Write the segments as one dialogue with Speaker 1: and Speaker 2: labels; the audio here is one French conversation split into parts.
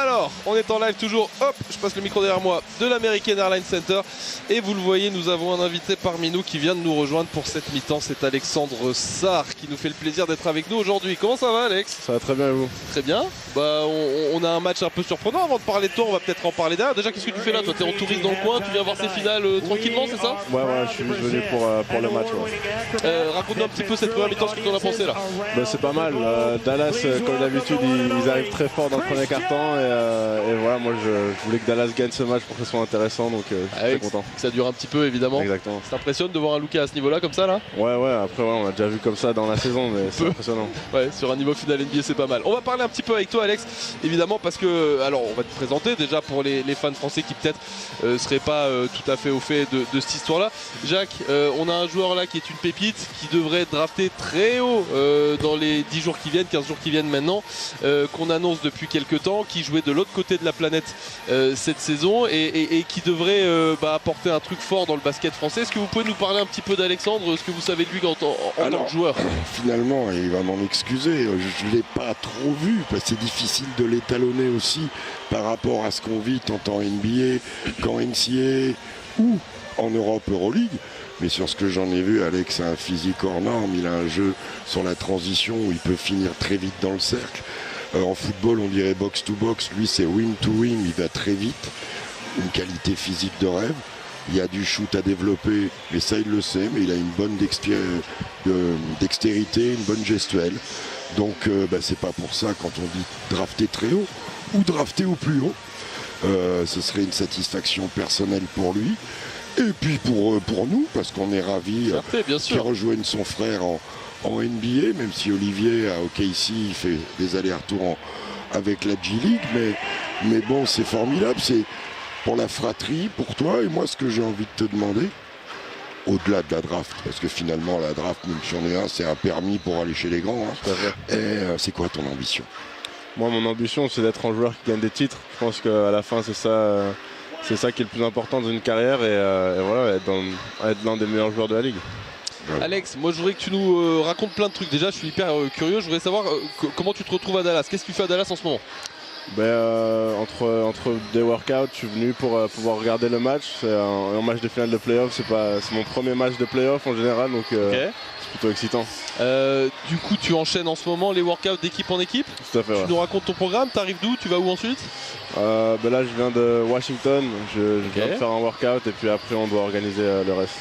Speaker 1: Alors, on est en live toujours, hop, je passe le micro derrière moi, de l'American Airlines Center. Et vous le voyez, nous avons un invité parmi nous qui vient de nous rejoindre pour cette mi-temps. C'est Alexandre Sarr qui nous fait le plaisir d'être avec nous aujourd'hui. Comment ça va, Alex?
Speaker 2: Ça va très bien et vous?
Speaker 1: Très bien. Bah, on a un match un peu surprenant. Avant de parler de toi, on va peut-être en parler derrière. Déjà, qu'est-ce que tu fais là? Toi, t'es en touriste dans le coin, tu viens voir ces finales tranquillement, c'est ça?
Speaker 2: Ouais, je suis juste venu pour le match. Ouais.
Speaker 1: Raconte-nous un petit peu cette première mi-temps, ce que tu en as pensé là.
Speaker 2: Bah, c'est pas mal. Dallas, comme d'habitude, ils arrivent très fort dans le premier quart-temps. Et voilà, moi je voulais que Dallas gagne ce match pour que ce soit intéressant. Donc je suis très content.
Speaker 1: Que ça dure un petit peu, évidemment.
Speaker 2: Exactement.
Speaker 1: Ça t'impressionne de voir un Luka à ce niveau-là, comme ça là?
Speaker 2: Ouais, après, on a déjà vu comme ça dans la saison, mais c'est impressionnant.
Speaker 1: Ouais, sur un niveau final NBA, c'est pas mal. On va parler un petit peu avec toi, Alex, évidemment, parce que, alors, on va te présenter déjà pour les fans français qui peut-être seraient pas tout à fait au fait de cette histoire-là. Jacques, on a un joueur là qui est une pépite, qui devrait être drafté très haut dans les 10 jours qui viennent, 15 jours qui viennent maintenant, qu'on annonce depuis quelques temps, qui jouait de l'autre côté de la planète cette saison et qui devrait apporter un truc fort dans le basket français. Est-ce que vous pouvez nous parler un petit peu d'Alexandre, ce que vous savez de lui en tant que joueur?
Speaker 3: Finalement, il va m'en excuser, je ne l'ai pas trop vu, parce que c'est difficile de l'étalonner aussi par rapport à ce qu'on vit tant en NBA qu'en NCAA ou en Europe Euroleague. Mais sur ce que j'en ai vu, Alex a un physique hors norme, il a un jeu sur la transition où il peut finir très vite dans le cercle. En football, on dirait box to box, lui c'est wing to wing, il va très vite, une qualité physique de rêve. Il y a du shoot à développer, mais ça il le sait, mais il a une bonne dextérité, une bonne gestuelle. Donc c'est pas pour ça quand on dit drafter très haut ou drafter au plus haut. Ce serait une satisfaction personnelle pour lui. Et puis pour nous, parce qu'on est ravis qu'il rejoigne son frère en NBA, même si Olivier à OKC il fait des allers-retours avec la G-League. Mais bon, c'est formidable, c'est pour la fratrie, pour toi. Et moi, ce que j'ai envie de te demander, au-delà de la draft, parce que finalement la draft, même si on est c'est un permis pour aller chez les grands, c'est quoi ton ambition?
Speaker 2: Moi, mon ambition, c'est d'être un joueur qui gagne des titres. Je pense qu'à la fin, c'est ça qui est le plus important dans une carrière et voilà, être l'un des meilleurs joueurs de la ligue.
Speaker 1: Alex, moi je voudrais que tu nous racontes plein de trucs. Déjà, je suis hyper curieux. Je voudrais savoir comment tu te retrouves à Dallas. Qu'est-ce que tu fais à Dallas en ce moment?
Speaker 2: Entre des workouts, je suis venu pour pouvoir regarder le match. C'est un match de finale de playoff. C'est mon premier match de playoff en général, donc c'est plutôt excitant.
Speaker 1: Du coup, tu enchaînes en ce moment les workouts d'équipe en équipe?
Speaker 2: Tout à fait.
Speaker 1: Tu nous racontes ton programme. T'arrives d'où? Tu vas où ensuite?
Speaker 2: Là, je viens de Washington. Je viens de faire un workout et puis après, on doit organiser le reste.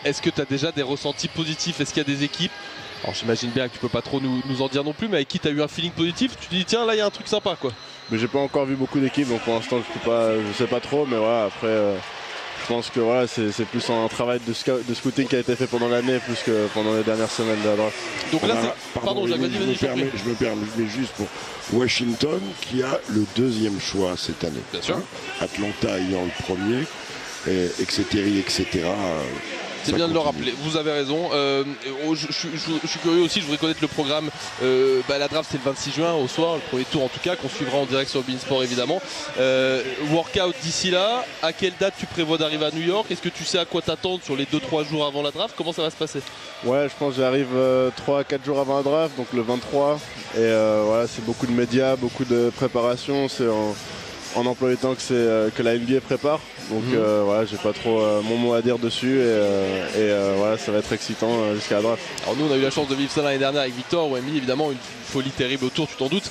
Speaker 1: Est-ce que tu as déjà des ressentis positifs? Est-ce qu'il y a des équipes, alors j'imagine bien que tu peux pas trop nous en dire non plus, mais avec qui tu as eu un feeling positif? Tu te dis tiens, là il y a un truc sympa quoi.
Speaker 2: Mais j'ai pas encore vu beaucoup d'équipes, donc pour l'instant je sais pas trop, mais voilà, après je pense que voilà, c'est plus un travail de scouting qui a été fait pendant l'année plus que pendant les dernières semaines de la draft.
Speaker 1: Donc là pardon Jacques, vas-y,
Speaker 3: je me permets juste pour Washington qui a le deuxième choix cette année.
Speaker 1: Bien sûr.
Speaker 3: Atlanta ayant le premier, etc.
Speaker 1: C'est bien de le rappeler, vous avez raison. Je suis curieux aussi, je voudrais connaître le programme. La draft c'est le 26 juin au soir, le premier tour en tout cas, qu'on suivra en direct sur Beansport évidemment. Workout d'ici là, à quelle date tu prévois d'arriver à New York? Est-ce que tu sais à quoi t'attendre sur les 2-3 jours avant la draft? Comment ça va se passer?
Speaker 2: Ouais, je pense que j'arrive 3 à 4 jours avant la draft, donc le 23. Et voilà, c'est beaucoup de médias, beaucoup de préparation. C'est en emploi du temps que la NBA prépare. Donc voilà, j'ai pas trop mon mot à dire dessus et voilà, ça va être excitant jusqu'à la draft.
Speaker 1: Alors nous on a eu la chance de vivre ça l'année dernière avec Victor, où Emily évidemment une folie terrible autour, tu t'en doutes.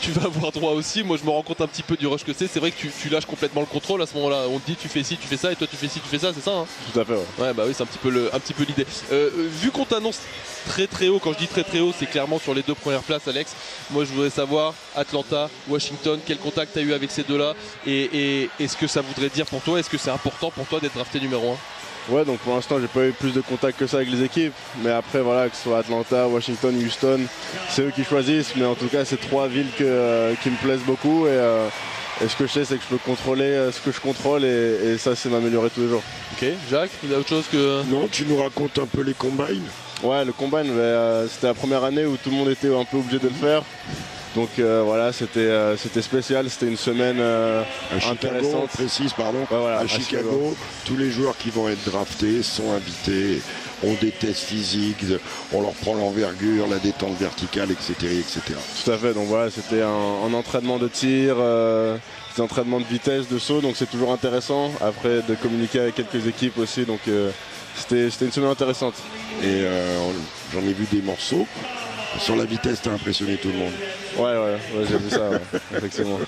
Speaker 1: Tu vas avoir droit aussi, moi je me rends compte un petit peu du rush que c'est. C'est vrai que tu lâches complètement le contrôle à ce moment-là. On te dit tu fais ci, tu fais ça, et toi tu fais ci, tu fais ça, c'est ça hein?
Speaker 2: Tout à fait, ouais.
Speaker 1: Ouais bah oui, c'est un petit peu l'idée. Vu qu'on t'annonce très haut, quand je dis très haut, c'est clairement sur les 2 premières places, Alex. Moi je voudrais savoir, Atlanta, Washington, quel contact tu as eu avec ces deux-là et est-ce que ça voudrait dire pour toi, est-ce que c'est important pour toi d'être drafté numéro 1?
Speaker 2: Ouais, donc pour l'instant j'ai pas eu plus de contacts que ça avec les équipes, mais après voilà, que ce soit Atlanta, Washington, Houston, c'est eux qui choisissent, mais en tout cas c'est 3 villes qui me plaisent beaucoup et ce que je sais c'est que je peux contrôler ce que je contrôle et ça c'est m'améliorer tous les jours.
Speaker 1: Ok, Jacques, il y a autre chose que...
Speaker 3: Non, tu nous racontes un peu les combines?
Speaker 2: Ouais, le combine, c'était la première année où tout le monde était un peu obligé de le faire. Donc voilà, c'était spécial, c'était une semaine intéressante.
Speaker 3: Précise, pardon.
Speaker 2: Ouais, voilà,
Speaker 3: à Chicago, tous les joueurs qui vont être draftés sont invités ont des tests physiques, on leur prend l'envergure, la détente verticale, etc. etc.
Speaker 2: Tout à fait, donc voilà, c'était un entraînement de tir, des entraînements de vitesse, de saut, donc c'est toujours intéressant. Après, de communiquer avec quelques équipes aussi, donc c'était une semaine intéressante.
Speaker 3: Et j'en ai vu des morceaux. Sur la vitesse, t'as impressionné tout le monde.
Speaker 2: Ouais, j'ai vu ça, ouais, effectivement.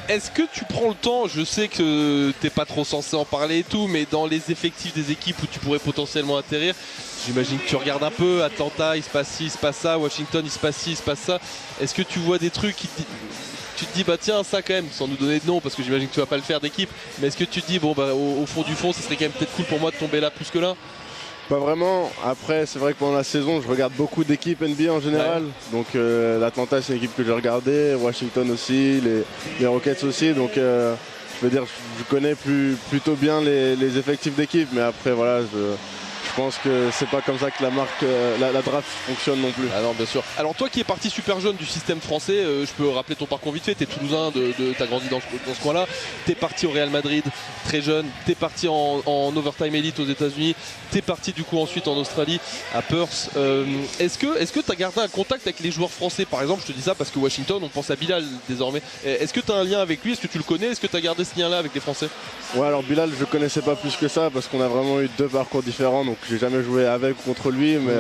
Speaker 1: Est-ce que tu prends le temps, je sais que t'es pas trop censé en parler et tout, mais dans les effectifs des équipes où tu pourrais potentiellement atterrir, j'imagine que tu regardes un peu, Atlanta il se passe ci, il se passe ça, Washington il se passe ci, il se passe ça. Est-ce que tu vois des trucs qui tu te dis bah tiens ça quand même, sans nous donner de nom parce que j'imagine que tu vas pas le faire d'équipe, mais est-ce que tu te dis bon bah au fond du fond ce serait quand même peut-être cool pour moi de tomber là plus que là?
Speaker 2: Pas vraiment. Après, c'est vrai que pendant la saison, je regarde beaucoup d'équipes NBA en général. Ouais. Donc l'Atlanta, c'est une équipe que j'ai regardée, Washington aussi, les Rockets aussi. Donc je veux dire, je connais plutôt bien les effectifs d'équipe. Mais après, voilà, je pense que c'est pas comme ça que la marque, la draft fonctionne non plus.
Speaker 1: Ah non, bien sûr. Alors toi qui es parti super jeune du système français, je peux rappeler ton parcours vite fait. T'es toulousain, t'as grandi dans ce coin-là. T'es parti au Real Madrid très jeune. T'es parti en overtime elite aux États-Unis. T'es parti du coup ensuite en Australie à Perth. Est-ce que t'as gardé un contact avec les joueurs français? Par exemple, je te dis ça parce que Washington, on pense à Bilal désormais. Est-ce que t'as un lien avec lui? Est-ce que tu le connais? Est-ce que t'as gardé ce lien-là avec les Français?
Speaker 2: Ouais, alors Bilal, je connaissais pas plus que ça parce qu'on a vraiment eu deux parcours différents. Donc j'ai jamais joué avec ou contre lui, mais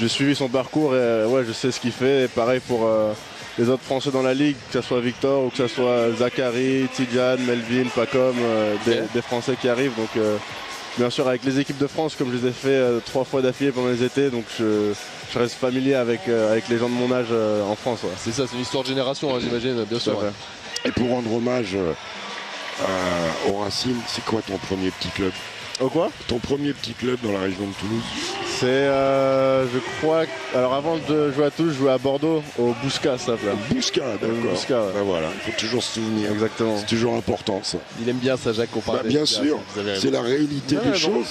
Speaker 2: j'ai suivi son parcours et ouais, je sais ce qu'il fait. Et pareil pour les autres Français dans la ligue, que ce soit Victor ou que ce soit Zachary, Tidjane, Melvin, Pacom, des Français qui arrivent. Donc bien sûr avec les équipes de France, comme je les ai fait 3 fois d'affilée pendant les étés, donc je reste familier avec les gens de mon âge en France. Ouais.
Speaker 1: C'est ça, c'est une histoire de génération, hein, j'imagine, bien sûr. Ouais.
Speaker 3: Et pour rendre hommage aux Racines, c'est quoi ton premier petit club?
Speaker 2: Au quoi?
Speaker 3: Ton premier petit club dans la région de Toulouse?
Speaker 2: C'est, je crois, alors avant de jouer à Toulouse, je jouais à Bordeaux, au Bousca, ça s'appelle.
Speaker 3: Bousca, d'accord.
Speaker 2: Bousca, ouais.
Speaker 3: Ben voilà, il faut toujours se souvenir.
Speaker 2: Exactement.
Speaker 3: C'est toujours important ça.
Speaker 1: Il aime bien ça, Jacques, qu'on parle.
Speaker 3: Bien sûr, c'est la réalité des choses.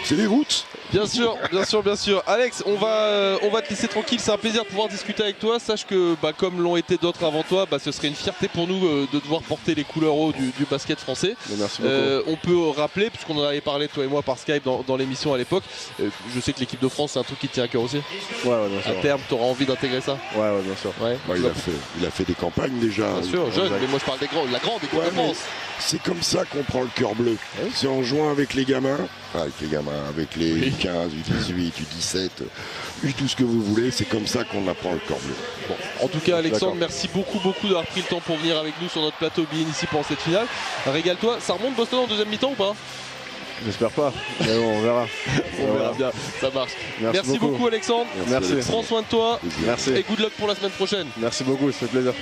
Speaker 3: C'est les routes.
Speaker 1: Bien sûr, bien sûr, bien sûr. Alex, on va te laisser tranquille. C'est un plaisir de pouvoir discuter avec toi. Sache que, comme l'ont été d'autres avant toi, ce serait une fierté pour nous de devoir porter les couleurs haut du basket français.
Speaker 2: Merci beaucoup.
Speaker 1: On peut rappeler, puisqu'on en avait parlé toi et moi par Skype dans l'émission à l'époque, je sais que l'équipe de France c'est un truc qui te tient à cœur aussi.
Speaker 2: Ouais, bien sûr.
Speaker 1: À terme, tu auras envie d'intégrer ça?
Speaker 2: Ouais, bien sûr.
Speaker 1: Ouais.
Speaker 3: Il a fait des campagnes déjà.
Speaker 1: Bien sûr, jeune, mais moi je parle la grande équipe de France.
Speaker 3: C'est comme ça qu'on prend le cœur bleu. C'est en jouant avec les gamins, avec les U15, U18, U17, tout ce que vous voulez, c'est comme ça qu'on apprend le cœur bleu.
Speaker 1: Bon. En tout cas, Alexandre, merci beaucoup d'avoir pris le temps pour venir avec nous sur notre plateau Bein ici pendant cette finale. Régale-toi, ça remonte Boston en deuxième mi-temps ou pas?
Speaker 2: J'espère pas, mais bon, on verra.
Speaker 1: On verra bien, ça marche. Merci beaucoup Alexandre.
Speaker 2: Merci.
Speaker 1: Prends soin de toi.
Speaker 2: Merci.
Speaker 1: Et good luck pour la semaine prochaine.
Speaker 2: Merci beaucoup, ça fait plaisir.